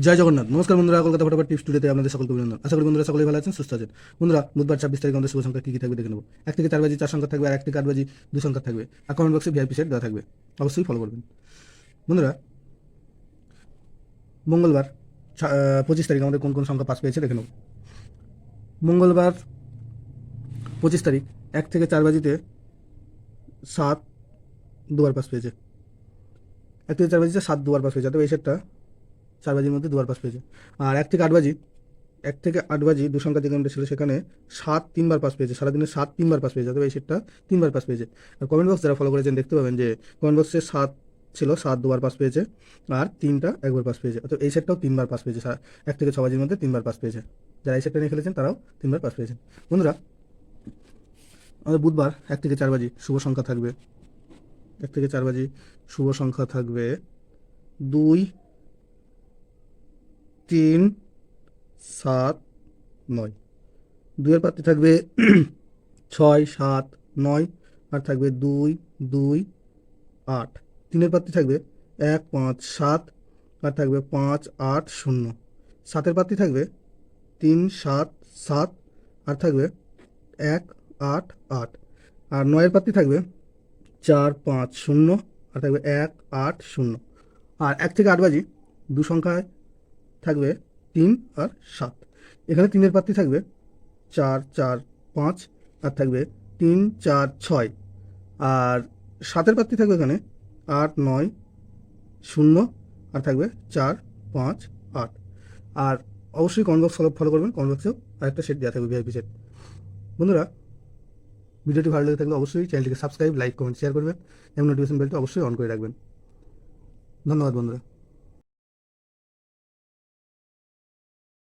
জয় জগন্নাথ। নমস্কার বন্ধুরা, কলকাতা ফটোফট টিপস টুডেতে আপনাদের সকলকে অভিনন্দন। আশা করি বন্ধুরা সকলেই ভালো আছেন, সুস্থ আছেন। বন্ধুরা, বুধবার 26 তারিখ আমাদের শুভ সংখ্যা কী কী থাকবে দেখে নেব। 1 থেকে 4 বাজি 4 সংখ্যা থাকবে, আর 1 থেকে 8 বাজি 2 সংখ্যা থাকবে। আর কমেন্ট বক্সে ভিআইপি সেট দেওয়া থাকবে, অবশ্যই ফলো করবেন। বন্ধুরা, মঙ্গলবার 25 তারিখ আমাদের কোন কোন সংখ্যা পাস পেয়েছে দেখে নেব। মঙ্গলবার 25 তারিখ 1 থেকে 4 বাজিতে 7 দুবার পাস পেয়েছে। 1 থেকে 4 বাজিতে 7 দুবার পাস পেয়েছে, তবে এই সেটটা 4 বাজির মধ্যে দুবার পাস পেয়েছে। আর 1 থেকে 8 বাজি 2 সংখ্যা যে গেমটা ছিল সেখানে 7 3বার পাস পেয়েছে। সারাদিনে 7 3বার পাস পেয়েছে, তবে এই সেটটা 3বার পাস পেয়েছে। আর কমেন্ট বক্স যারা ফলো করেছেন দেখতে পাবেন যে কমেন্ট বক্সে 7 ছিল, 7 দুবার পাস পেয়েছে, আর 3টা একবার পাস পেয়েছে। অর্থাৎ এই সেটটাও 3বার পাস পেয়েছে। 1 থেকে 6 বাজির মধ্যে 3বার পাস পেয়েছে। যারা এই সেটটা নিয়ে খেলেছেন তারাও 3বার পাস পেয়েছেন। বন্ধুরা, আমাদের বুধবার 1 থেকে 4 বাজি শুভ সংখ্যা থাকবে। 1 থেকে 4 বাজি শুভ সংখ্যা থাকবে 2 3 7 9। 2-এর পাত্রে থাকবে 6 7 9, আর থাকবে 2 2 8। 3-এর পাত্রে থাকবে 1 5 7, আর থাকবে 5 8 0। 7-এর পাত্রে থাকবে 3 7 7, আর থাকবে 1 8 8। আর 9-এর পাত্রে থাকবে 4 5 0, আর থাকবে 1 8 0। আর 1 থেকে 8 বাজি 2 সংখ্যায় থাকবে 3 আর 7। এখানে 3-এর পাত্রে থাকবে 4 4 5, আর থাকবে 3 4 6। আর 7-এর পাত্রে থাকবে এখানে 8 9 0, আর থাকবে 4 5 8। আর অবশ্যই কমেন্ট বক্স ফলো করবেন। কমেন্ট বক্সেও আরেকটা সেট দেওয়া থাকবে, ভিআইপি সেট। বন্ধুরা, ভিডিওটি ভালো লেগে থাকলে অবশ্যই চ্যানেলটিকে সাবস্ক্রাইব, লাইক, কমেন্ট, শেয়ার করবেন এবং নোটিফিকেশন বেলটি অবশ্যই অন করে রাখবেন। ধন্যবাদ বন্ধুরা।